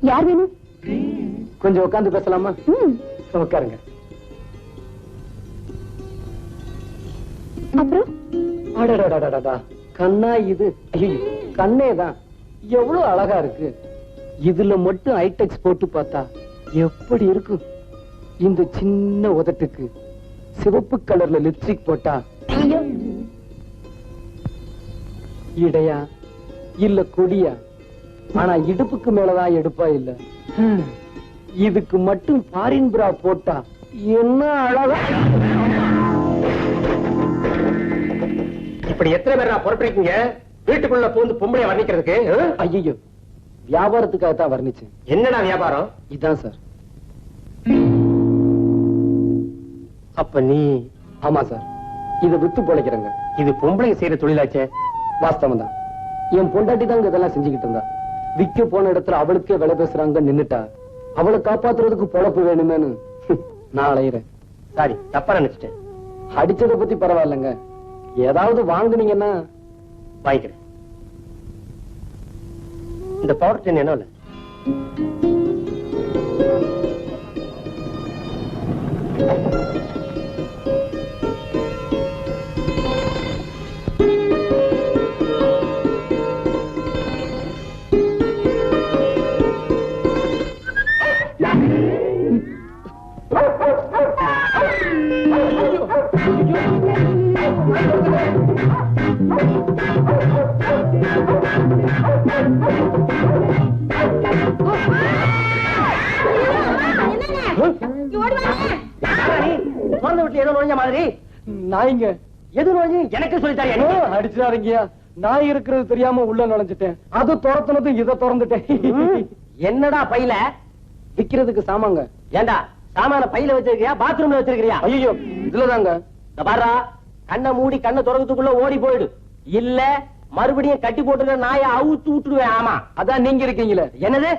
யார் வேணும்? கொஞ்சம் உட்காந்து பேசலாமா? உட்காருங்க. அப்புறம் கண்ணா இது? கண்ணேதான் எவ்வளவு அழகா இருக்கு. இதுல மட்டும் ஐடெக்ஸ் போட்டு பார்த்தா எப்படி இருக்கும்? இந்த சின்ன உதட்டுக்கு சிவப்பு கலர்ல லிப்ஸ்டிக் போட்டா இடையா இல்ல கொடியா? ஆனா இடுப்புக்கு மேலதான் எடுப்பா இல்ல. இதுக்கு மட்டும் ஃபாரின் பிரா போட்டா என்ன அழகா. இப்படி எத்தனை பேர் நான் பொறுப்பிருக்கீங்க வீட்டுக்குள்ள பூந்து பொம்பளைய வர்ணிக்கிறதுக்கு? ஐயோ, வியாபாரத்துக்காக தான் வர்ணிச்சேன். என்னடா வியாபாரம்? இதான் சார். அப்ப நீ? ஆமா சார், இத வித்து பொழைக்கிறேங்க. இது பொம்பளை செய்யற தொழிலாச்சே. வாஸ்தவம் தான். என் பொண்டாட்டி தாங்க இதெல்லாம் செஞ்சுக்கிட்டு இருந்தா. விக்க போன இடத்துல அவளுக்கே விலை பேசுறாங்க நின்னுட்டா. அவளை காப்பாத்துறதுக்கு பொழப்பு வேணுமேனு நான் அலையிறேன். சாரி, தப்பா நினைச்சிட்டேன். அடிச்சதை பத்தி பரவாயில்லைங்க, ஏதாவது வாங்குனீங்கன்னா வாங்கிக்கிறேன். இந்த பவுடர் டின் என்ன? நாய்ங்க. எது நோய்? எனக்கு சொல்லித்தாரியா? அடிச்சாருங்கயா. நாய் இருக்கிறது தெரியாம உள்ள நுழைஞ்சிட்டேன். அது துரத்துனது இதை திறந்துட்டேன். என்னடா பையில? விக்கிறதுக்கு சாமாங்க. ஏண்டா சாமான பையில வச்சிருக்கியா பாத்ரூம்ல வச்சிருக்கியா? ஐயோ, இதுலதாங்க. பாரா, கண்ணை மூடி கண்ணை துறக்கிறதுக்குள்ள ஓடி போயிடு. இல்ல மறுபடியும் கட்டி போட்டுருக்க நாயை அவுத்து விட்டுடுவேன். ஆமா, அதான் நீங்க இருக்கீங்களே. என்னது?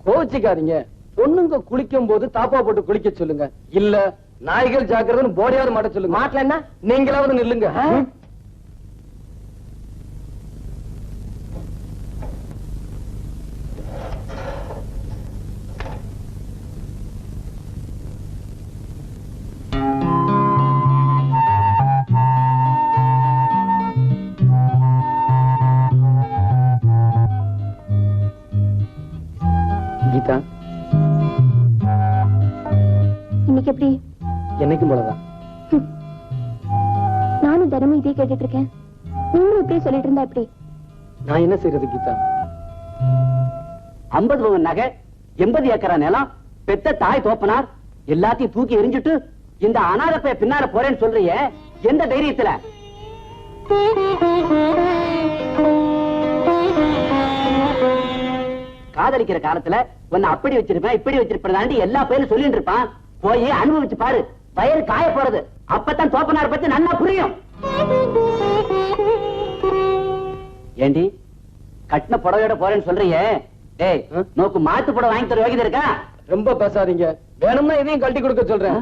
கோச்சிக்காதீங்க. பொண்ணுங்க குளிக்கும் போது தாப்பா போட்டு குளிக்க சொல்லுங்க. இல்ல நாய்கள் ஜாக்கிரதைன்னு போடியாவது மாட்ட சொல்லுங்க. மாட்டல என்ன? நீங்களாவது நில்லுங்க. கீதா, இன்னைக்கு எப்படி? என்னைக்கும் போலதான். நானும் தினமும் இதே கேட்டுட்டு இருக்கேன். நீங்களும் இப்படியே சொல்லிட்டு இருந்தா எப்படி? நான் என்ன செய்யறது கீதா? 50 பவுன் நகை, 80 ஏக்கரா நிலம், பெத்த தாய் தோப்பனார் எல்லாத்தையும் தூக்கி எரிஞ்சுட்டு இந்த அனாதை பின்னால போறேன்னு சொல்றியே, எந்த தைரியத்துல? காதலிக்கிற காலத்துல உன்னை அப்படி வச்சிருப்பேன் இப்படி வச்சிருப்பேன் எல்லா பேரும் சொல்லிட்டு இருப்பான். போய் அனுபவிச்சு பாரு, வயிறு காய போறது. அப்பதான் தோப்பனார் பத்தி நல்லா புரியும். ஏண்டி கட்டின புடவையோட போறேன்னு சொல்றியே, டேய் நோக்கு மாத்து புடவை வாங்கி தர யோகிதை இருக்கா? ரொம்ப பேசாதீங்க. வேணும்னா இதையும் கழட்டி கொடுக்க சொல்றேன்.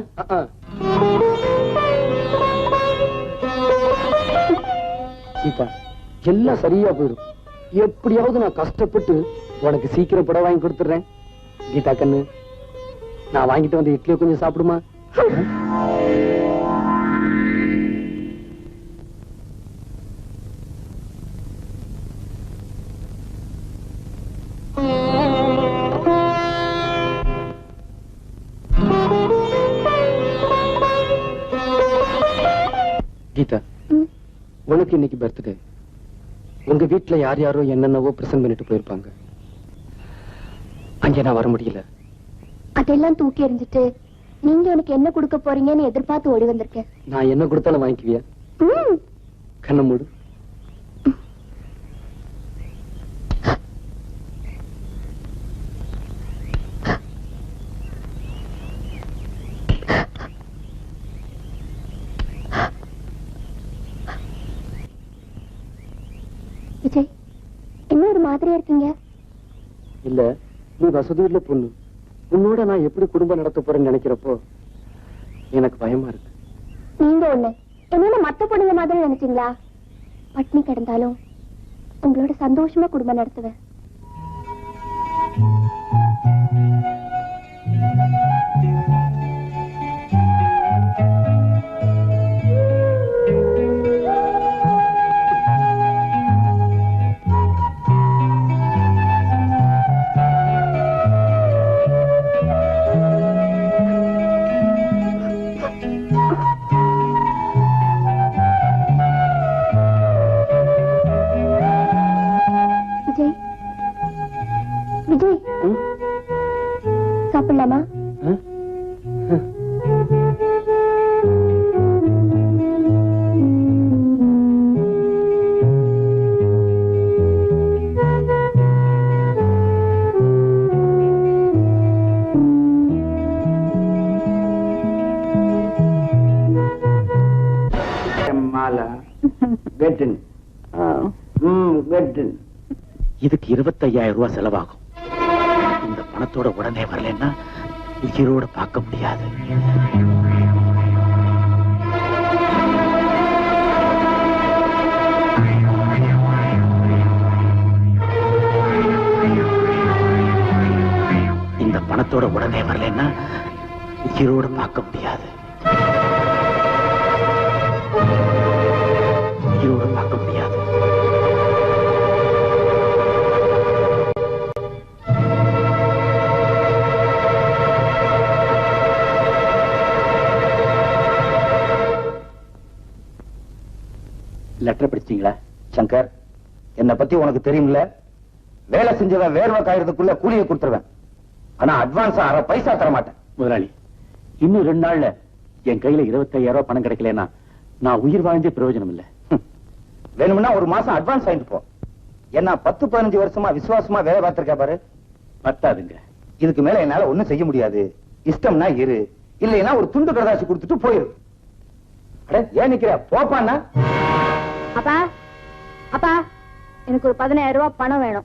கீதா, எல்லாம் சரியா போயிடும். எப்படியாவது நான் கஷ்டப்பட்டு உனக்கு சீக்கிரம் புடவை வாங்கி கொடுத்துறேன். கீதா கண்ணு, நான் வாங்கிட்டு வந்து இட்லியை கொஞ்சம் சாப்பிடுமா? கீதா, உனக்கு இன்னைக்கு பர்த்டே. உங்க வீட்டுல யார் யாரோ என்னென்னவோ பிரசன்ட் பண்ணிட்டு போயிருப்பாங்க. அங்கே நான் வர முடியல. அதெல்லாம் தூக்கி எறிஞ்சிட்டு நீங்க எனக்கு என்ன கொடுக்க போறீங்கன்னு எதிர்பார்த்து ஓடி வந்திருக்கேன். நான் என்ன கொடுத்தாலும் வாங்கிக்குவியா? கண்ண மூடு. மாதிரியா இருக்கீங்க. இல்ல, நீ வசதி உள்ள பொண்ணு. உன்னோட நான் எப்படி குடும்பம் நடத்த போறேன்னு நினைக்கிறப்போ எனக்கு பயமா இருக்கு. நீங்க ஒண்ணு என்ன மத்த பொண்ணுங்க மாதிரி நினைச்சீங்களா? பட்னி கிடந்தாலும் உங்களோட சந்தோஷமா குடும்பம் நடத்துவேன். விஜய், சாப்பிடலாமா? இதுக்கு 25,000 ரூபாய் செலவாகும். இந்த பணத்தோட உடனே வரலன்னா உயிரோட பார்க்க முடியாது. இந்த பணத்தோட உடனே வரலன்னா உயிரோட பார்க்க முடியாது. உயிரோட பார்க்க முடியாது. லெட்டர் படிச்சீங்களா? சங்கர், என்ன பத்தி உனக்கு தெரியும்ல? வேலை செஞ்சவன் வேர்வை காயறதுக்குள்ள கூலியை கொடுத்துருவேன். ஆனா அட்வான்ஸ் 1/2 பைசா தர மாட்டேன். முதலாளி, இன்னும் 2 நாள்ல என் கையில 25,000 ரூபாய் பணம் கிடைக்கலன்னா நான் உயிர் வாழ்ந்தே பிரயோஜனம் இல்ல. வேணும்னா 1 மாசம் அட்வான்ஸ் வாங்கிட்டு போ. என்ன 10-15 வருஷமா விசுவாசமா வேலை பார்த்திருக்கா பாரு. பத்தாதுங்க. இதுக்கு மேல என்னால ஒண்ணும் செய்ய முடியாது. இஷ்டம்னா இரு, இல்லைன்னா ஒரு துண்டு கடதாசி கொடுத்துட்டு போயிரு. அட, ஏன் நிக்கிற? போப்பான்னா. அப்பா, அப்பா, எனக்கு ஒரு 15,000 ரூபாய் பணம் வேணும்.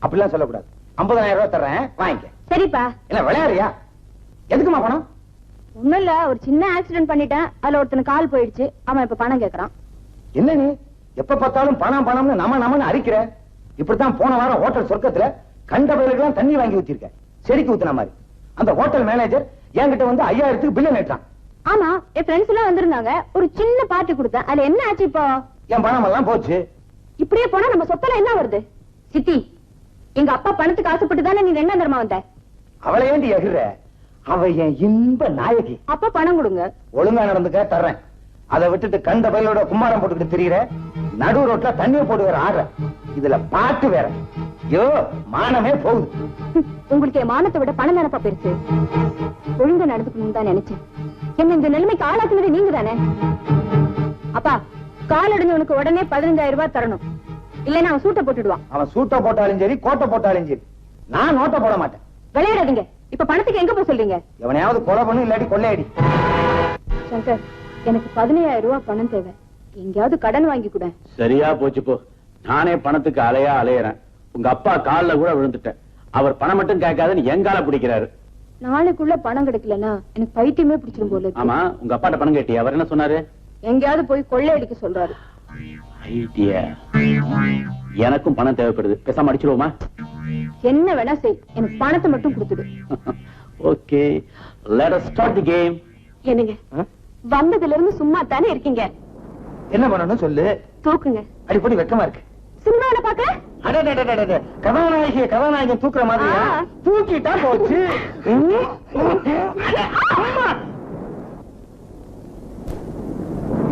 அப்படிலாம் சொல்லக்கூடாது. 50,000 ரூபாய் தர்றேன், வாங்கிக்க. சரிப்பா. என்ன விளையாடுறியா? எதுக்குமா பணம்? ஒண்ணும் இல்ல, ஒரு சின்ன ஆக்சிடென்ட் பண்ணிட்டேன். அதுல ஒருத்தனுக்கு கால் போயிடுச்சு. அவன் இப்ப பணம் கேக்குறான். என்ன நீ எப்ப பார்த்தாலும் பணம் பணம்னு நம்மன்னு அரிக்கிற? இப்படித்தான் போன வாரம் ஹோட்டல் சொர்க்கத்துல கண்ட பயிர்களுக்கெல்லாம் தண்ணி வாங்கி ஊத்திருக்க, செடிக்கு ஊத்துன மாதிரி. அந்த ஹோட்டல் மேனேஜர் என்கிட்ட வந்து 5,000க்கு பில்ல நேட்டான். ஆமா, என் ஃப்ரெண்ட்ஸ் எல்லாம் வந்திருந்தாங்க. ஒரு சின்ன பார்ட்டி கொடுத்தேன். அதுல என்ன ஆச்சு? இப்போ என் பணம் எல்லாம் போச்சு. இப்படியே போனா நம்ம சொத்தெல்லாம் என்ன வருது? சித்தி, எங்க அப்பா பணத்துக்கு ஆசைப்பட்டு தானே நீ 2ஆம் தரமா வந்த. அவளை ஏண்டி எகிற? அவ என் இன்ப நாயகி. அப்பா பணம் கொடுங்க. ஒழுங்கா நடந்துக்க, தர்றேன். அதை விட்டுட்டு கண்ட பயிலோட கும்மாரம் போட்டுக்கிட்டு திரியிற, நடு ரோட்ல தண்ணியை போட்டு ஆடுற. இதுல பாட்டு வேற. ஐயோ, மானமே போகுது. உங்களுக்கு என் மானத்தை விட பணம் தானப்பா பெருசு. ஒழுங்கா நடந்துக்கணும்னு தான் நினைச்சேன். என்ன இந்த நிலைமைக்கு ஆளாக்குனது நீங்க தானே. அப்பா, கால் அடைஞ்சவனுக்கு உடனே 15,000 ரூபாய் தரணும். இல்லைன்னா அவன் சூட்டை போட்டுடுவான். அவன் சூட்டை போட்டாலும் சரி, கோட்டை போட்டாலும் சரி, நான் நோட்டை போட மாட்டேன். விளையாடாதீங்க. இப்ப பணத்துக்கு எங்க போய் சொல்றீங்க? எவனையாவது கொலை பண்ணு, இல்லாட்டி கொள்ளையடி. சங்கர், எனக்கு 15,000 ரூபாய் பணம் தேவை. எங்கேயாவது கடன் வாங்கி கூட. சரியா போச்சு போ. நானே பணத்துக்கு அலையறேன். உங்க அப்பா கால்ல கூட விழுந்துட்டேன். அவர் பணம் மட்டும் கேட்காதுன்னு எங்கால பிடிக்கிறாரு. நாளைக்குள்ள பணம் கிடைக்கலன்னா எனக்கு பைத்தியமே பிடிச்சிரும் போல இருக்கு. ஆமா, உங்க அப்பாட்ட பணம் கேட்டி அவர் என்ன சொன்னாரு? எங்கேயாவது போய் கொள்ளையடிக்க சொல்றாரு. ஐடியா. எனக்கும் பணம் தேவைப்படுது. பேசாம அடிச்சிருவோமா? என்ன வேணா செய், எனக்கு பணத்தை மட்டும் கொடுத்துடு. Okay, let us start the game. என்னங்க, வந்ததுல இருந்து சும்மா தானே இருக்கீங்க. என்ன பண்ணணும் சொல்லு. தூக்குங்க. அடிப்படி வெக்கமா இருக்கு. சினிமாவில பாக்க கதாநாயகன் தூக்குற மாதிரி தூக்கிட்டா போச்சு.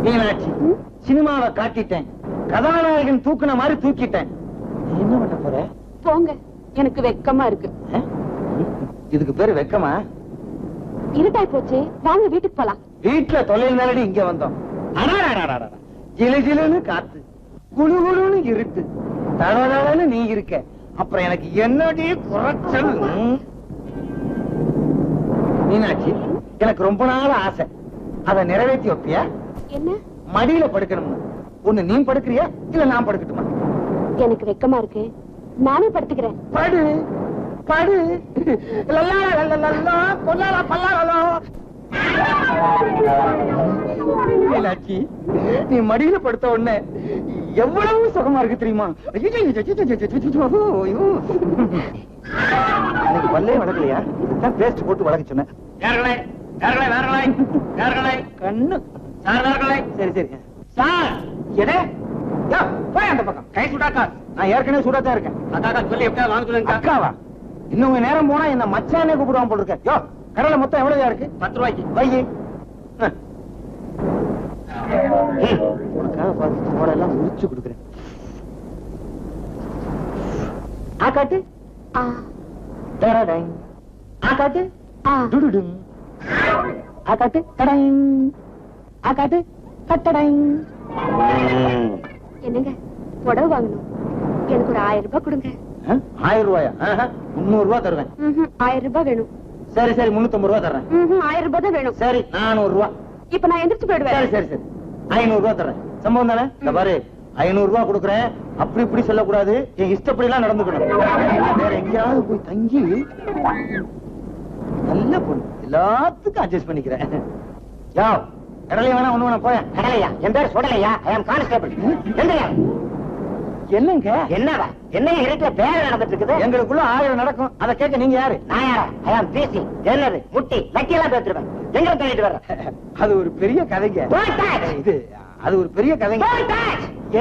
மீனாட்சி, சினிமாவை காட்டிட்டேன், கதாநாயகன் தூக்குன மாதிரி தூக்கிட்டேன். என்ன பண்ண போற? போங்க, எனக்கு வெக்கமா இருக்கு. இதுக்கு பேரு வெக்கமா? இருட்டாய் போச்சு, வாங்க வீட்டுக்கு போலாம். வீட்டுல தொழில் நாளடி இங்க வந்தோம். ஜிலு ஜிலுன்னு காத்து, குழு குழுன்னு இருட்டு, தடதடன்னு நீ இருக்க. அப்புறம் எனக்கு என்னடி குறைச்சல்? மீனாட்சி, எனக்கு ரொம்ப நாள் ஆசை. அதை நிறைவேற்றி வைப்பியா? என்ன? மடியில படுக்கணும்னு. ஒண்ணு நீ படுக்கிறியா, இல்ல நான் படுக்கட்டுமா? எனக்கு வெக்கமா இருக்கு. நானே படுத்துக்கிறேன். படு படு. மீனாட்சி, நீ மடியில படுத்த உடனே எவ்வளவு சுகமா இருக்கு தெரியுமா? எனக்கு பல்லே வளர்க்கலையா? இதுதான் பேஸ்ட் போட்டு வளர்க்க சொன்னேன். கண்ணு சரி சரி சார் எதே போய் அந்த பக்கம். கை சுடாக்கா. நான் ஏற்கனவே சூடாத்தான் இருக்கேன். அக்கா சொல்லி எப்படியா வாங்க சொல்லுங்க. அக்காவா? இன்னும் கொஞ்ச நேரம் போனா என்ன மச்சானே கூப்பிடுவான் போல இருக்க. யோ, கடலை மொத்தம் எவ்வளவு இருக்கு? 10 ரூபாய்க்கு. வையி. உனக்காக பார்த்து தோடெல்லாம் முடிச்சு கொடுக்குறேன். ஆக்காட்டு டடடங். ஆக்காட்டு டுடுடுங். ஆக்காட்டு டடங். ஆக்காட்டு கட்டடங். என்னங்க புடவை வாங்கணும், எனக்கு ஒரு 1000 ரூபாய் கொடுங்க. 1000 ரூபாயா? 300 ரூபாய் தருவேன். 1000 ரூபாய் வேணும். சரி சரி 350 ரூபாய் தர்றேன். 1000 ரூபாய் தான் வேணும். சரி 400 ரூபாய். இப்ப நான் எந்திரிச்சு போயிடுவேன். சரி சரி சரி 500 ரூபாய் தர்றேன். சம்பவம் தானே? இந்த பாரு 500 ரூபாய் கொடுக்குறேன். அப்படி இப்படி சொல்லக்கூடாது. என் இஷ்டப்படி எல்லாம் நடந்துக்கணும். வேற எங்கேயாவது போய் தங்கி நல்ல பொண்ணு எல்லாத்துக்கும் அட்ஜஸ்ட் பண்ணிக்கிறேன். யா கடலையா வேணா ஒண்ணு வேணா போய. கடலையா? என் பேர் சுடலையா? ஐ அம் கான்ஸ்டபிள். என்னங்க என்னவா? என்ன இருட்டுல பேர நடந்துட்டு இருக்குது? எங்களுக்குள்ள 1000 நடக்கும். அதை கேட்க நீங்க யாரு? நான் யாரா? ஐ அம் பேசி என்னது முட்டி லக்கி எல்லாம் பேத்துருவேன். எங்க தள்ளிட்டு வர்றேன்? அது ஒரு பெரிய கதைங்க. இது அது ஒரு பெரிய கதைங்க.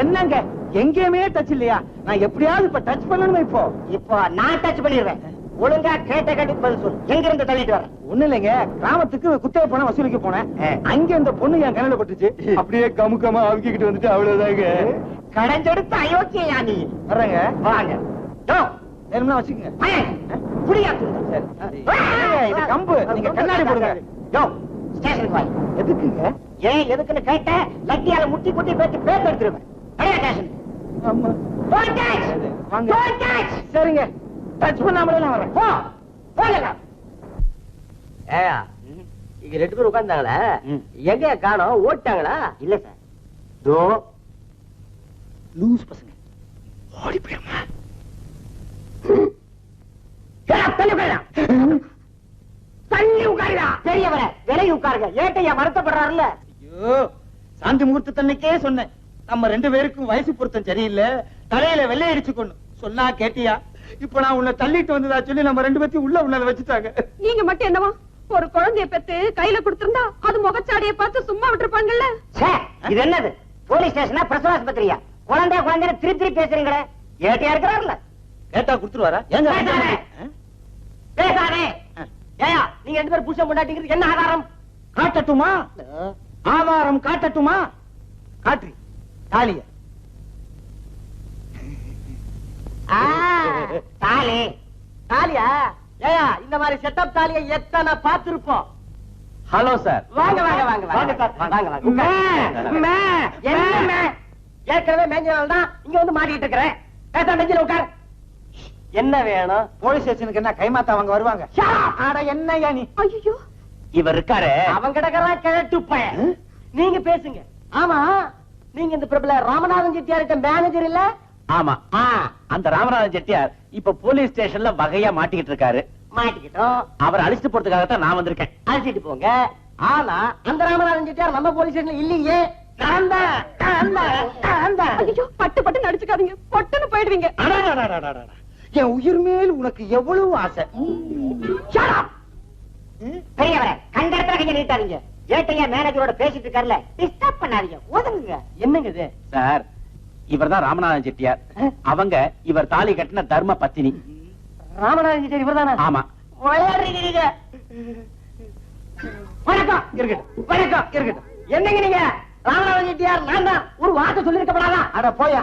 என்னங்க எங்கேயுமே டச் இல்லையா? நான் எப்படியாவது இப்ப டச் பண்ணணுமே. இப்போ நான் டச் பண்ணிடுவேன். ஒழுங்கா கேட்ட கேட்டு பதில் சொல்லு. எங்க இருந்து தள்ளிட்டு வர்றேன்? ஒண்ணு இல்லைங்க, கிராமத்துக்கு குத்தகை பணம் வசூலிக்க போனேன். அங்க இந்த பொண்ணு என் கண்ணுல பட்டுச்சு. அப்படியே கமுக்கமா அவுக்கிட்டு வந்துட்டு அவ்வளவுதாங்க. கடைஞ்செடுத்து அயோக்கியா நீ. வர்றேங்க. வாங்க. வேணும்னா வச்சுக்கோங்க. புரியா? சரி இது கம்பு. நீங்க கண்ணாடி போடுங்க. ஸ்டேஷனுக்கு வாங்க. எதுக்குங்க? ஏன் எதுக்குன்னு கேட்ட லட்டியால முட்டி குட்டி பேச்சு பேர் எடுத்துருவேன். ஸ்டேஷன் ஆமா வாங்க. சரிங்க, டச் பண்ணாமலே நான் வரேன். ஏயா இங்க 2 பேர் உட்கார்ந்தாங்களே, எங்க காணோம்? ஓட்டாங்களா? இல்ல சார். தோ லூஸ் பசங்க ஓடி போயிருமா? தள்ளி உட்காருடா. பெரியவர விலகி உட்காருங்க. ஏட்டையா வருத்தப்படுறாருல்ல? ஐயோ, சாந்தி முகூர்த்தன்னைக்கே சொன்னேன், நம்ம 2 பேருக்கும் வயசு பொருத்தம் சரியில்லை, தலையில வெள்ளை அடிச்சு கொண்டு சொன்னா கேட்டியா? இப்ப நான் உன்னை தள்ளிட்டு வந்ததா சொல்லி நம்ம 2 பேத்தையும் உள்ள வச்சுட்டாங்க. நீங்க மட்டும் என்னவா ஒரு குழந்தைய பெத்து கையில கொடுத்திருந்தா அது முகச்சாடியை பார்த்து சும்மா விட்டுருப்பாங்கல்ல. இது என்னது? போலீஸ் ஸ்டேஷனா பிரசவ ஆஸ்பத்திரியா? குழந்தை திருப்பி பேசுறீங்களே. ஏட்டையா இருக்கிறாருல்ல? கேட்டா கொடுத்துருவாரா? ஏங்க பேசாதே. ஏயா நீங்க 2 பேரும் புருஷன் பொண்டாட்டிங்கிறது என்ன ஆதாரம்? காட்டட்டுமா? ஆதாரம் காட்டட்டுமா? காட்டு தாலிய. தாலி தாலியா? ஏயா இந்த மாதிரி செட்டப் தாலியை எத்தனை பார்த்திருப்போம். Hello sir. வாங்க வாங்க வாங்க வாங்க வாங்க வாங்க. என்ன ஏற்கனவே மேஞ்சல் தான் இங்க வந்து மாட்டிட்டு இருக்கிறேன். பேச நெஞ்சில உட்கார். என்ன வேணும்? போலீஸ் ஸ்டேஷனுக்கு என்ன கைமாத்தா அவங்க வருவாங்க? அட என்னய்யா நீ? ஐயோ இவர் இருக்காரு. அவன் கிடக்கிறான் கிழட்டு பையன். நீங்க பேசுங்க. ஆமா, நீங்க இந்த பிரபல ராமநாதன் செட்டியார்கிட்ட மேனேஜர் இல்ல? ஆமா, அந்த ராமநாதன் செட்டியார் இப்ப போலீஸ் ஸ்டேஷன்ல வகையா மாட்டிக்கிட்டு இருக்காரு. மாட்டிக்கிட்டோம். அவரை அழிச்சிட்டு போறதுக்காகத்தான் நான் வந்திருக்கேன். அழைச்சிட்டு போங்க. ஆனா அந்த ராமநாதன் செட்டியார் நம்ம போலீஸ் ஸ்டேஷன்ல இல்லையே. ஐயோ பட்டு பட்டு நடிச்சுக்காதீங்க, பொட்டுன்னு போயிடுவீங்க. என் உயிர் மேல் உனக்கு எவ்வளவு ஆசை. பெரியவரை கண்ட இடத்துல கைய நீட்டாதீங்க. ஏட்டையா மேனேஜரோட பேசிட்டு இருக்காருல்ல, டிஸ்டர்ப் பண்ணாதீங்க. ஒதுங்குங்க. என்னங்க இது? சார், இவர்தான் ராமநாதன் செட்டியார். அவங்க இவர் தாலி கட்டின தர்ம பத்தினி. ராமநாதன் செட்டியார் இவர்தானா? ஆமா. விளையாடுறீங்க. வணக்கம். இருக்கட்டும் வணக்கம். இருக்கட்டும். என்னங்க நீங்க? ராமநாதன் செட்டியார் நான் தான். ஒரு வார்த்தை சொல்லிருக்கப்படாதா? அட போயா,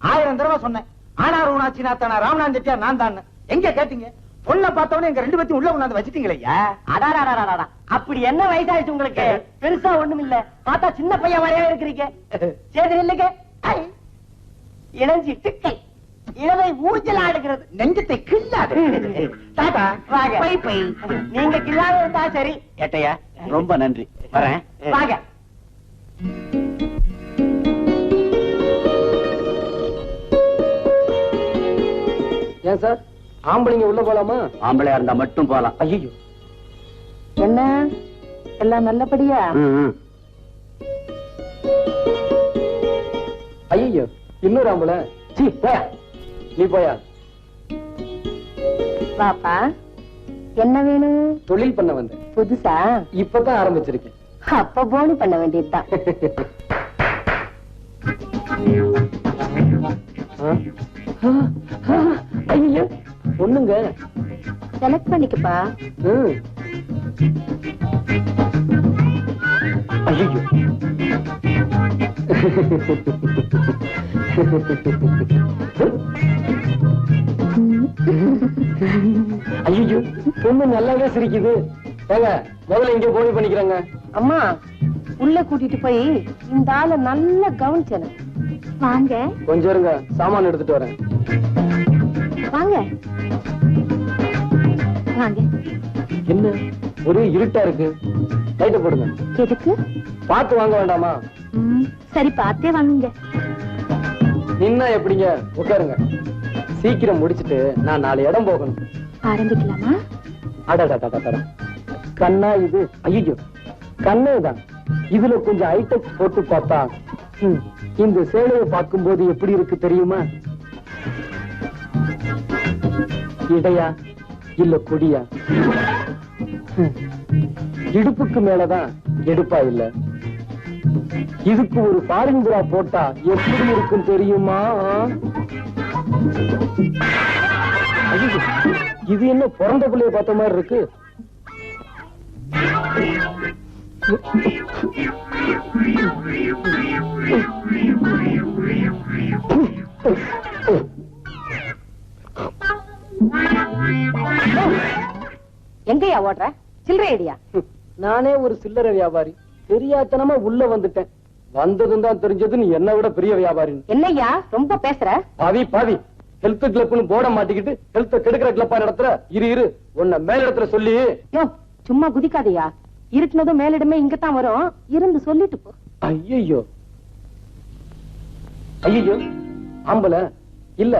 1000 தடவை சொன்னேன். ஆனார் உணாச்சி நாத்தானா ராமநாதன் செட்டியார் நான் தான். எங்க கேட்டீங்க? பொண்ணை பார்த்தவனே எங்க 2 பேத்தையும் உள்ள கொண்டாந்து வச்சிட்டீங்களா? அடாடாடாடா, அப்படி என்ன வயசாயிடுச்சு உங்களுக்கு? பெருசா ஒண்ணும் இல்ல, பார்த்தா சின்ன பையன் மாதிரியே இருக்கிறீங்க. சரி இல்லைங்க, இளஞ்சிட்டு கை இளவை ஊஞ்சல் ஆடுகிறது. நெஞ்சத்தை கிள்ளாது. தாத்தா வாங்க. Bye bye. நீங்க கிள்ளாத இருந்தா சரி. ஏட்டையா ரொம்ப நன்றி, வரேன். வாங்க. ஏன் சார் ஆம்பளைங்க உள்ள போலாமா? ஆம்பளையா இருந்தா மட்டும் போலாம். ஐயோ, என்ன எல்லாம் நல்லபடியா? ஐயோ, இன்னொரு ஆம்பளை. சீ, போயா, நீ போயா. பாப்பா, என்ன வேணும்? தொழில் பண்ண வந்தேன். புதுசா? இப்பதான் ஆரம்பிச்சிருக்கேன். அப்ப போனி பண்ண வேண்டியதுதான். ஐயோ, பொண்ணுங்க. செலக்ட் பண்ணிக்கப்பா. ஐயோ, ஐயோ, பொண்ணு நல்லாவே சிரிக்குது. முதல்ல இங்க போனி பண்ணிக்கிறாங்க. அம்மா, உள்ள கூட்டிட்டு போய் இந்த ஆளை நல்லா கவனிச்சேன். வாங்க. கொஞ்சம் இருங்க, சாமான் எடுத்துட்டு வரேன். வாங்க வாங்க. என்ன ஒரே இருட்டா இருக்கு, லைட்ட போடுங்க. எதுக்கு? பார்த்து வாங்க வேண்டாமா? சரி, பார்த்தே வாங்குங்க. நின்னா எப்படிங்க? உட்காருங்க. சீக்கிரம் முடிச்சிட்டு நான் 4 இடம் போகணும். ஆரம்பிக்கலாமா? அடடா, கண்ணா இது? ஐயோ, கண்ணேதான். இதுல கொஞ்சம் ஐடெக்ஸ் போட்டு பார்த்தா இந்த சேலையை பார்க்கும்போது எப்படி இருக்கு தெரியுமா? இடையா இல்ல கொடியா? இடுப்புக்கு மேலதான் எடுப்பா இல்ல. இதுக்கு ஒரு ஃபாரின் புறா போட்டா எப்படி இருக்கும் தெரியுமா? ஐயோ, இது என்ன பிறந்த பிள்ளைய பார்த்த மாதிரி இருக்கு? எங்கயா ஓடுற? சில்லறை ஐடியா? நானே ஒரு சில்லறை வியாபாரி. தெரியாதனமா உள்ள வந்துட்டேன். வந்ததும் தான் தெரிஞ்சது நீ என்ன விட பெரிய வியாபாரி. என்னய்யா ரொம்ப பேசுற? பாவி, ஹெல்த் கிளப்னு போட மாட்டிக்கிட்டு ஹெல்த் கெடுக்கிற கிளப்பா நடத்துற. இரு உன்னை மேலிடத்துல சொல்லி. யோ, சும்மா குதிக்காதயா. இருட்டுனதும் மேலிடமே இங்கதான் வரும். இருந்து சொல்லிட்டு போ. ஐயோ, ஆம்பளை இல்ல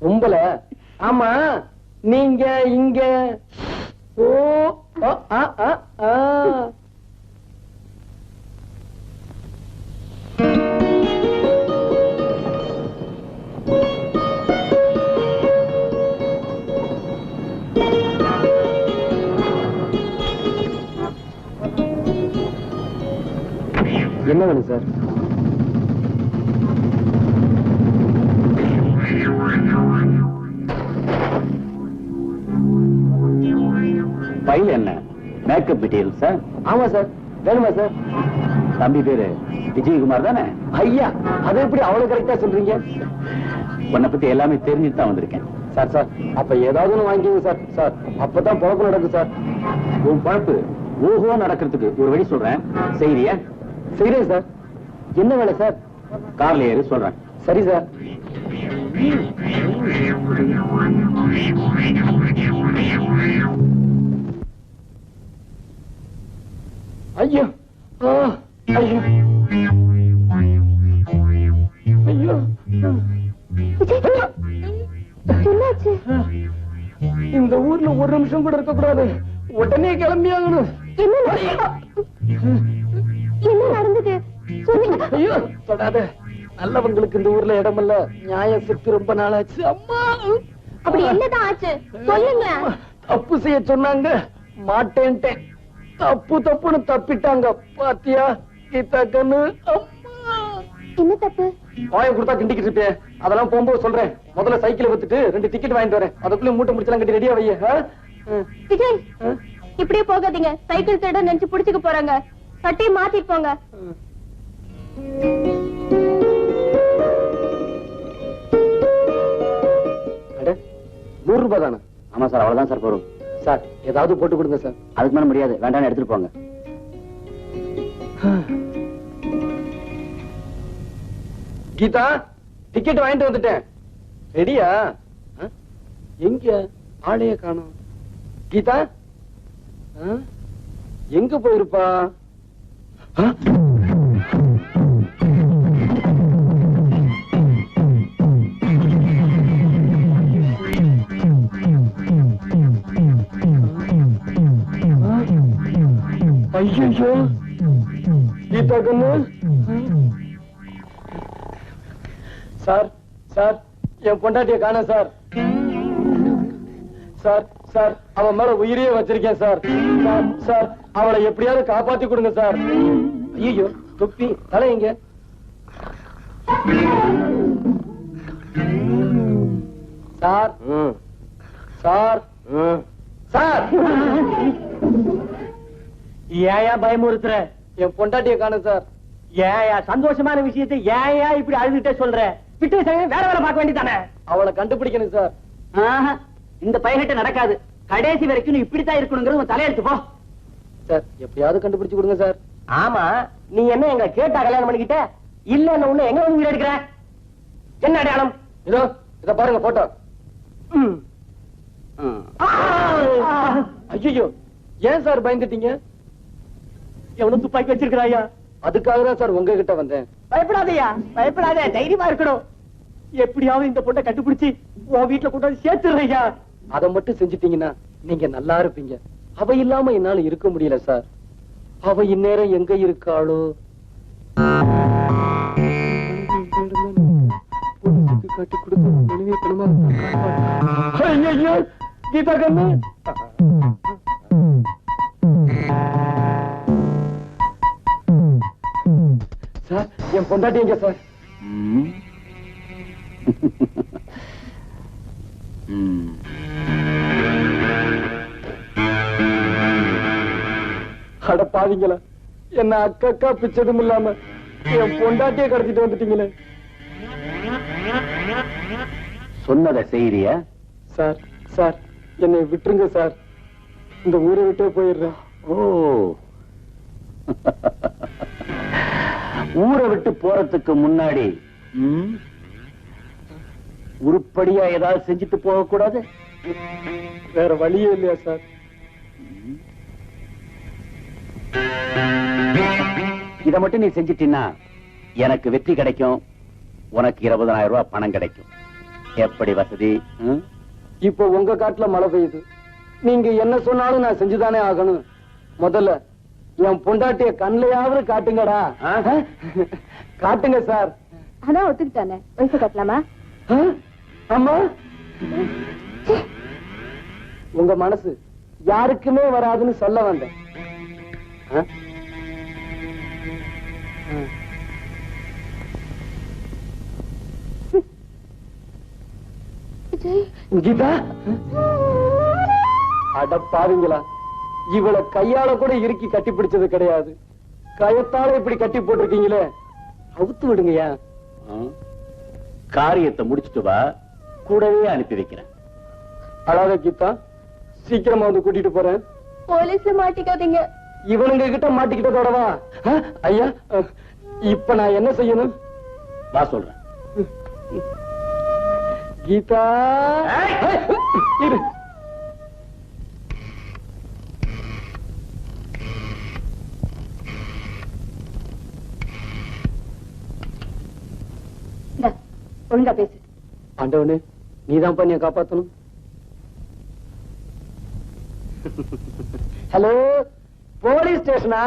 பொம்பளை. ஆமா, நீங்க இங்க. ஓ, என்ன வேணும் சார்? ஃபைல் என்ன? Makeup material sir? ஆமா சார். வேணுமா சார்? தம்பி பேரு விஜயகுமார் தானே? ஐயா, அதை எப்படி அவ்வளவு கரெக்டா சொல்றீங்க? உன்னை பத்தி எல்லாமே தெரிஞ்சுட்டு தான் வந்திருக்கேன். சார், அப்ப ஏதாவது ஒண்ணு வாங்கிக்கோங்க சார். சார், அப்பதான் பொழப்பு நடக்கும் சார். உன் பழப்பு ஓஹோ நடக்கிறதுக்கு ஒரு வழி சொல்றேன், செய்யறியா? செய்யறேன் சார். என்ன வேலை சார்? கார்ல ஏறி சொல்றேன். சரி சார். ஐயோ, ஐயோ, ஐயோ, என்னாச்சு? இந்த ஊர்ல ஒரு நிமிஷம் கூட இருக்க கூடாது. உடனே கிளம்பி ஆகணும். என்ன நடந்தது? ஐயோ, தொடாத. நல்லவங்களுக்கு இந்த ஊர்ல இடமல்ல. நியாயம் செத்து ரொம்ப நாளாச்சு. அம்மா, அப்படி என்னதான் ஆச்சு? சொல்லுங்க. தப்பு செய்ய சொன்னாங்க, மாட்டேன்ட்டேன். தப்புன்னு தப்பிட்டாங்க. பாத்தியா கீதா கண்ணு? என்ன தப்பு? வாயை கொடுத்தா கிண்டிக்கிட்டு இருப்பேன். அதெல்லாம் போகும்போது சொல்றேன். முதல்ல சைக்கிள் வித்துட்டு 2 டிக்கெட் வாங்கிட்டு வரேன். அதுக்குள்ள மூட்டை முடிச்சலாம் கட்டி ரெடியா வைய. விஜய், இப்படியே போகாதீங்க. சைக்கிள் திருட நினைச்சு புடிச்சுக்க போறாங்க. சட்டையை மாத்திட்டு போங்க. அட, 100 ரூபாய் தானே? ஆமா சார், அவ்வளவுதான் சார் போறோம். சார், ஏதாவது போட்டு கொடுங்க சார். அதுக்கு மேல முடியாது, வேண்டாம், எடுத்துட்டு போங்க. கீதா, டிக்கெட் வாங்கிட்டு வந்துட்டேன். ரெடியா? எங்க ஆளைய காணோம். கீதா எங்க போயிருப்பா? ஐயோ கீதா கண்ணு. சார் சார் என் பொண்டாட்டிய காண சார். சார் சார் அவன் மேல உயிரையே வச்சிருக்கேன் சார். சார் சார் அவளை எப்படியாவது காப்பாத்தி கொடுங்க சார். ஐயோ தொப்பி தலை எங்க? சார் சார் சார் ஏயா பயமுறுத்துற? என் பொண்டாட்டிய காண சார். ஏயா சந்தோஷமான விஷயத்தை ஏயா இப்படி அழுதுட்டே சொல்ற? விட்டு வேற வேலை பார்க்க வேண்டியதானே? அவளை கண்டுபிடிக்கணும் சார். இந்த பையன்கிட்ட நடக்காது. கடைசி வரைக்கும் நீ இப்படித்தான் இருக்கணுங்கிறது உன் தலையெடுத்து போ. சார் எப்படியாவது கண்டுபிடிச்சு கொடுங்க சார். ஆமா நீ என்ன எங்க கேட்டா கல்யாணம் பண்ணிக்கிட்ட? இல்ல ஒண்ணு எங்க வந்து வீடு எடுக்கிற? என்ன அடையாளம்? இதோ இத பாருங்க போட்டோ. ஐயோ ஏன் சார் பயந்துட்டீங்க? எவனும் துப்பாக்கி வச்சிருக்கிறாயா? அதுக்காக தான் சார் உங்ககிட்ட வந்தேன். பயப்படாதயா, பயப்படாத, தைரியமா இருக்கணும். எப்படியாவது இந்த பொண்ணை கண்டுபிடிச்சு உன் வீட்டுல கொண்டு வந்து சேர்த்துறையா. அதை மட்டும் செஞ்சுட்டீங்கன்னா நீங்க நல்லா இருப்பீங்க. அவ இல்லாம என்னால இருக்க முடியல சார். அவ இந்நேரம் எங்க இருக்காளோ? காட்டி கீதா கண்ணு. சார் என் பொண்டாட்டி எங்க சார்? அட பாவிங்களா, என்ன அக்கா பிச்சதும் இல்லாம என் பொண்டாட்டியை கடத்திட்டு வந்துட்டீங்களே. சொன்னதை செய்யறியா? சார் சார் என்னை விட்டுருங்க சார். இந்த ஊரை விட்டே போயிடுறேன். ஓ ஊரை விட்டு போறதுக்கு முன்னாடி உருப்படியா ஏதாவது செஞ்சுட்டு போக கூடாது? வேற வழியே இல்லையா சார்? இத மட்டும் நீ செஞ்சிட்டீன்னா எனக்கு வெற்றி கிடைக்கும், உனக்கு 20,000 ரூபாய் பணம் கிடைக்கும். எப்படி வசதி? இப்போ உங்க காட்டுல மழை பெய்யுது. நீங்க என்ன சொன்னாலும் நான் செஞ்சுதானே ஆகணும். முதல்ல என் பொண்டாட்டிய கண்ணையாவது காட்டுங்கடா. காட்டுங்க சார். அதான் ஒத்துக்கிட்டானே, வயசு கட்டலாமா? அம்மா உங்க மனசு யாருக்குமே வராதுன்னு சொல்ல வந்தேன். கீதா அடப்பாவீங்களா, இவளை கையால கூட இறுக்கி கட்டி பிடிச்சது கிடையாது. கயத்தால இப்படி கட்டி போட்டிருக்கீங்களே, அவுத்து விடுங்கயா. காரியத்தை முடிச்சுட்டு வா, கூடவே அனுப்பி வைக்கிறேன். அழாத கீதா, சீக்கிரமா வந்து கூட்டிட்டு போறேன். போலீஸ்ல மாட்டிக்காதீங்க. இவனுங்க கிட்ட மாட்டிக்கிட்டதோடவா? ஐயா இப்ப நான் என்ன செய்யணும்? வா சொல்றேன். கீதா இரு. ஒழுங்கா பேசு. ஆண்டவனே, நீதான் பண்ணிய காப்பாத்தணும். ஹலோ, போலீஸ் ஸ்டேஷனா?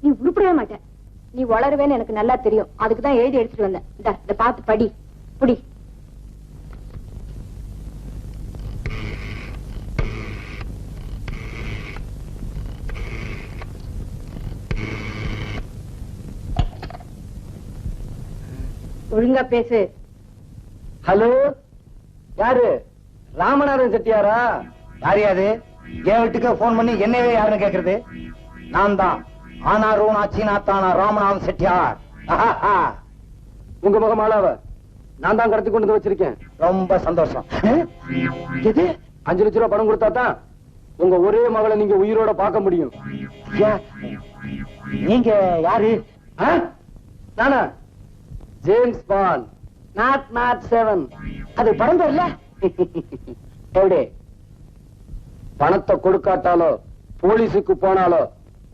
நீ உருப்படவே மாட்ட. நீ வளருவேன்னு எனக்கு நல்லா தெரியும். அதுக்குதான் எழுதி எடுத்துட்டு வந்தேன். இத பார்த்து படி. புடி. ஒழுங்கா பேசு. ஹலோ, யாரு? ராமநாதன் செட்டியாரா? யாரையாது? என் வீட்டுக்கு போன் பண்ணி என்னவே யாருன்னு கேக்குறது? நான் தான் ஆனாரும் ஆச்சினாத்தானா ராமநாதன் செட்டியார். உங்க முகமாலாவ நான் தான் கடத்தி கொண்டு வந்து வச்சிருக்கேன். ரொம்ப சந்தோஷம். எது? 5 லட்சம் ரூபாய் பணம் கொடுத்தா தான் உங்க ஒரே மகளை நீங்க உயிரோட பார்க்க முடியும். நீங்க யாரு? நானா? James bond, 007. அது படம் இல்ல? எப்படி? பணத்தை கொடுக்காட்டாலோ போலீஸுக்கு போனாலோ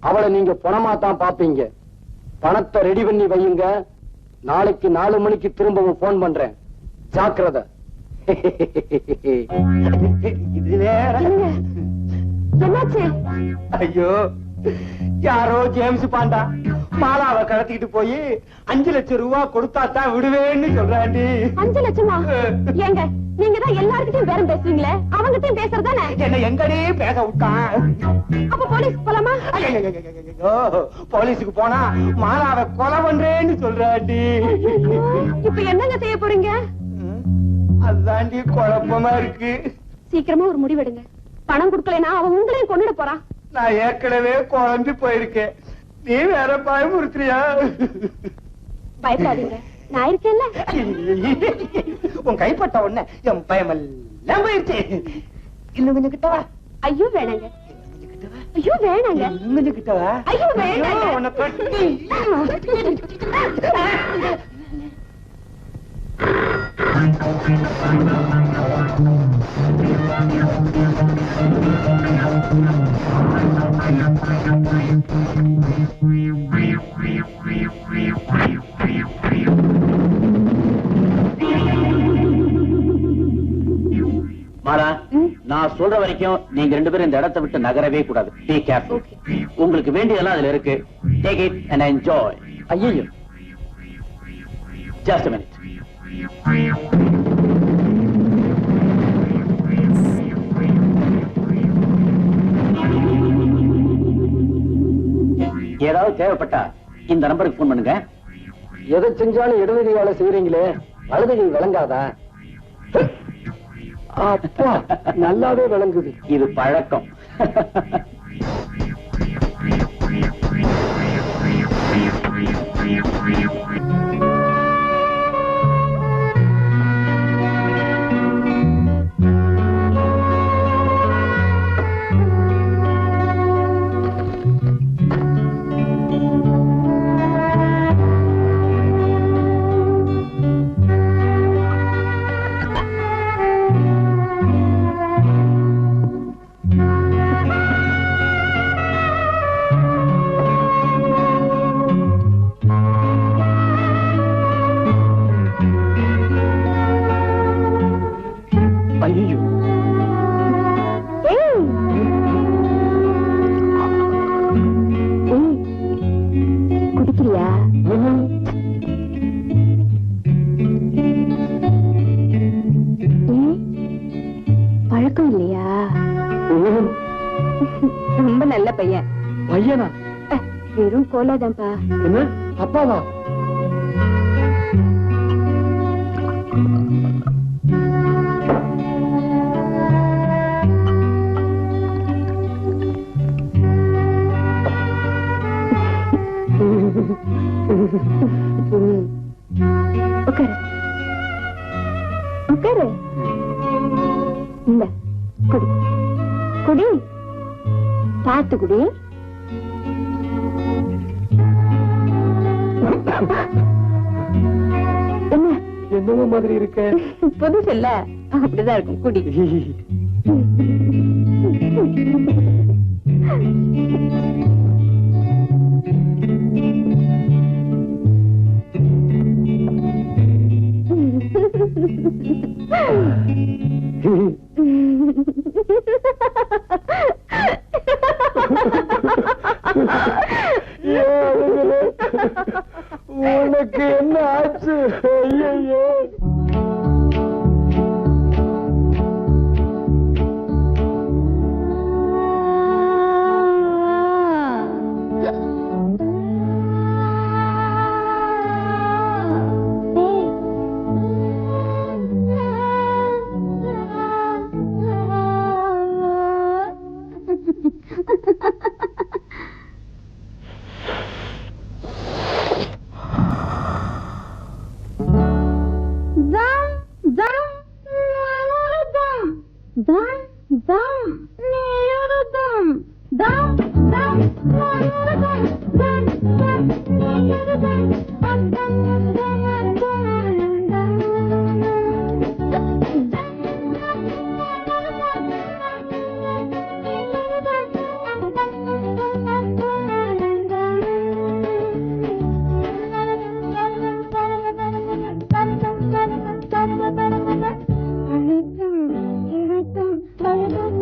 அவளை நீங்க பணமா தான் பாப்பீங்க. பணத்தை ரெடி பண்ணி வையுங்க. நாளைக்கு 4 மணிக்கு திரும்பவும் போன் பண்றேன். ஜாக்கிரதை. இது வேற. என்னாச்சு? ஐயோ, யாரோ ஜேம்ஸ் பாண்டா மாலாவை கடத்திட்டு போய் 5 லட்சம் ரூபாய் கொடுத்தா தான் விடுவேன்னு சொல்றாண்டி. 5 லட்சமா? ஏங்க நீங்க தான் எல்லார்கிட்டயும் பேரம் பேசுவீங்களே, அவங்கிட்டயும் பேசுறதானே? என்ன எங்கடி பேச விட்டான்? அப்ப போலீஸ்க்கு போலாமா? ஐயோ, போலீஸுக்கு போனா மாலாவை கொலை பண்றேன்னு சொல்றாண்டி. இப்ப என்னங்க செய்ய போறீங்க? அதாண்டி குழப்பமா இருக்கு. சீக்கிரமா ஒரு முடிவெடுங்க. பணம் கொடுக்கலைன்னா அவன் உங்களையும் கொன்னுட போறான். நான் ஏற்கனவே குழம்பி போயிருக்கேன், நீ வேற பயமுறுத்துறியா? பயப்படாதீங்க, நான் இருக்கேன்ல. உன் கைப்பட்ட உடனே என் பயமெல்லாம் போயிருச்சு. இன்னும் கொஞ்சம் கிட்டவா? ஐயோ வேணாங்க, ஐயோ வேணாங்க, இன்னும் கொஞ்சம் கிட்டவா? ஐயோ வேணாங்க. உன்னை கட்டி. மாலா, நான் சொல்ற வரைக்கும் நீங்க 2 பேரும் இந்த இடத்தை விட்டு நகரவே கூடாது. Be careful. உங்களுக்கு வேண்டியதெல்லாம் அதுல இருக்கு. Take it and enjoy. ஐயோ, Just a minute. ஏதாவது தேவைப்பட்டா இந்த நம்பருக்கு போன் பண்ணுங்க. எதை செஞ்சாலும் இடது கையால செய்யறீங்களே, வலது கை விளங்காதா? அப்பா, நல்லாவே விளங்குது. இது பழக்கம். ஐயோ, குடிக்கிறியா? பழக்கம் இல்லையா? ரொம்ப நல்ல பையன். பையனா? வெறும் கோலாதான்ப்பா. என்ன அப்பாவா? உட்காரு, உட்காரு. இந்த குடி, குடி, பார்த்து குடி. என்ன என்னவோ மாதிரி இருக்க? புதுசு இல்ல, அப்படிதான் இருக்கும். குடி. உனக்கு என்ன ஆச்சு? ஐயோ,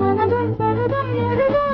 மனதும்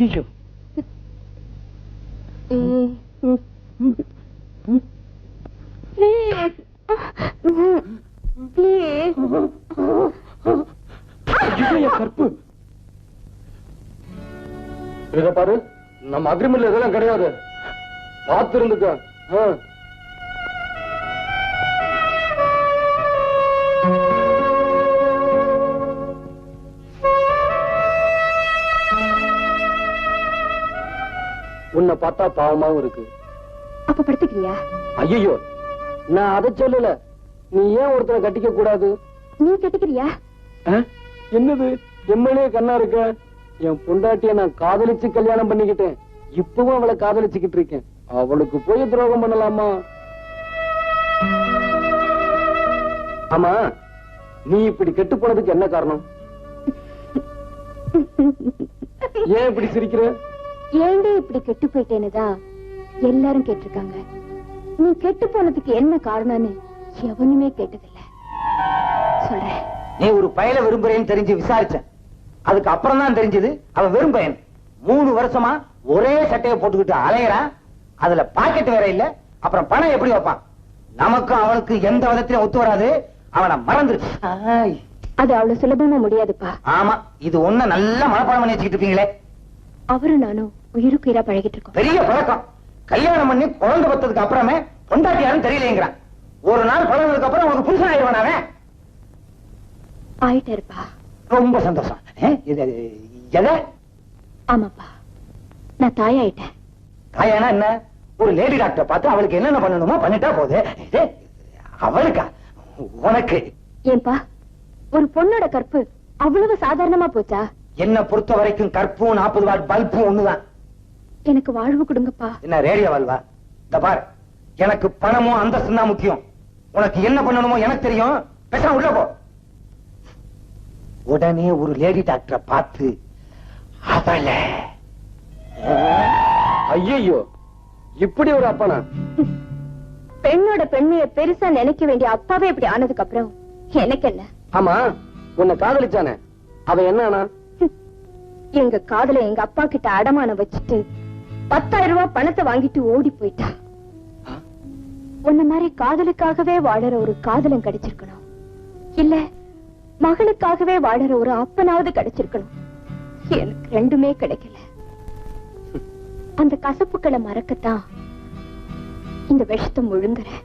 ஐயோ கற்பு இத பாரு, நம்ம அக்ரிமெண்ட்ல இதெல்லாம் கிடையாது. பார்த்து இருந்துக்க. உன்னை பார்த்தா பாவமாவும் இருக்கு. அப்ப படுத்துக்கிறியா? ஐயோ, நான் அதை சொல்லல. நீ ஏன் ஒருத்தரை கட்டிக்க கூடாது? நீ கட்டிக்கிறியா? என்னது எம்எல்ஏ கண்ணா இருக்க? என் பொண்டாட்டிய நான் காதலிச்சு கல்யாணம் பண்ணிக்கிட்டேன். இப்பவும் அவளை காதலிச்சுக்கிட்டு இருக்கேன். அவளுக்கு போய் துரோகம் பண்ணலாமா? ஆமா, நீ இப்படி கெட்டு போனதுக்கு என்ன காரணம்? ஏன் இப்படி சிரிக்கிற? ஏண்டே இப்படி கெட்டு போயிட்டேன்னுதான் எல்லாரும் கேட்டிருக்காங்க. நீ கெட்டு போனதுக்கு என்ன காரணம்னு எவனுமே கேட்டதில்லை. சொல்றேன். நீ ஒரு பயல விரும்புறேன்னு தெரிஞ்சு விசாரிச்சேன். அதுக்கு அப்புறம் தான் தெரிஞ்சது அவன் வெறும் பையன். 3 வருஷமா ஒரே சட்டையை போட்டுக்கிட்டு அலையறான். அதுல பாக்கெட் வேற இல்ல. அப்புறம் பணம் எப்படி வைப்பான்? நமக்கும் அவனுக்கு எந்த விதத்திலும் ஒத்து வராது. அவனை மறந்துரு. அது அவ்வளவு சுலபமா முடியாதுப்பா. ஆமா, இது ஒண்ணு நல்லா மனப்பாடம் பண்ணி வச்சுக்கிட்டு இருப்பீங்களே. அவரும் நானும் உயிருக்கு உயிரா பழகிட்டு இருக்கோம். பெரிய பழக்கம். கல்யாணம் பண்ணி குழந்தை பத்ததுக்கு அப்புறமே பொண்டாட்டி யாரும் தெரியலங்கிறான். ஒரு நாள் பழகினதுக்கு அப்புறம் உனக்கு புருஷன் ஆயிடுவானே. ஆயிட்டே இருப்பா. ரொம்ப சந்தோஷம். ஆமாப்பா, நான் தாயாயிட்டேன். தாயானா என்ன? ஒரு லேடி டாக்டர் பார்த்து அவளுக்கு என்னென்ன பண்ணணுமோ பண்ணிட்டா போது. அவளுக்கா? உனக்கு? ஏன்பா, ஒரு பொண்ணோட கற்பு அவ்வளவு சாதாரணமா போச்சா? என்ன பொறுத்த வரைக்கும் கற்பும் 40 வாட் பல்பும் ஒண்ணுதான். எனக்கு வாழ்வு கொடுங்கப்பா. என்ன ரேடியோ வாழ்வா? இந்த பார், எனக்கு பணமும் அந்தஸ்து தான் முக்கியம். உனக்கு என்ன பண்ணணுமோ எனக்கு தெரியும். பேசாம உள்ள போ. உடனே ஒரு லேடி டாக்டரை பார்த்து அவளை. ஐயோ, இப்படி ஒரு அப்பனா? பெண்ணோட பெண்மைய பெருசா நினைக்க வேண்டிய அப்பாவே இப்படி ஆனதுக்கு அப்புறம் எனக்கு என்ன? ஆமா, உன்னை காதலிச்சானே அவ என்ன? எங்க காதல எங்க அப்பா கிட்ட அடமானம் வச்சுட்டு 10,000 ரூபாய் பணத்தை வாங்கிட்டு ஓடி போயிட்டா. உன்ன மாதிரி காதலுக்காகவே வாழற ஒரு காதலன் கிடைச்சிருக்கணும், இல்ல மகளுக்காகவே வாழற ஒரு அப்பனாவது கிடைச்சிருக்கணும். எனக்கு ரெண்டுமே கிடைக்கல. அந்த கசப்புக்களை மறக்கத்தான் இந்த விஷத்தை முழுங்குறேன்.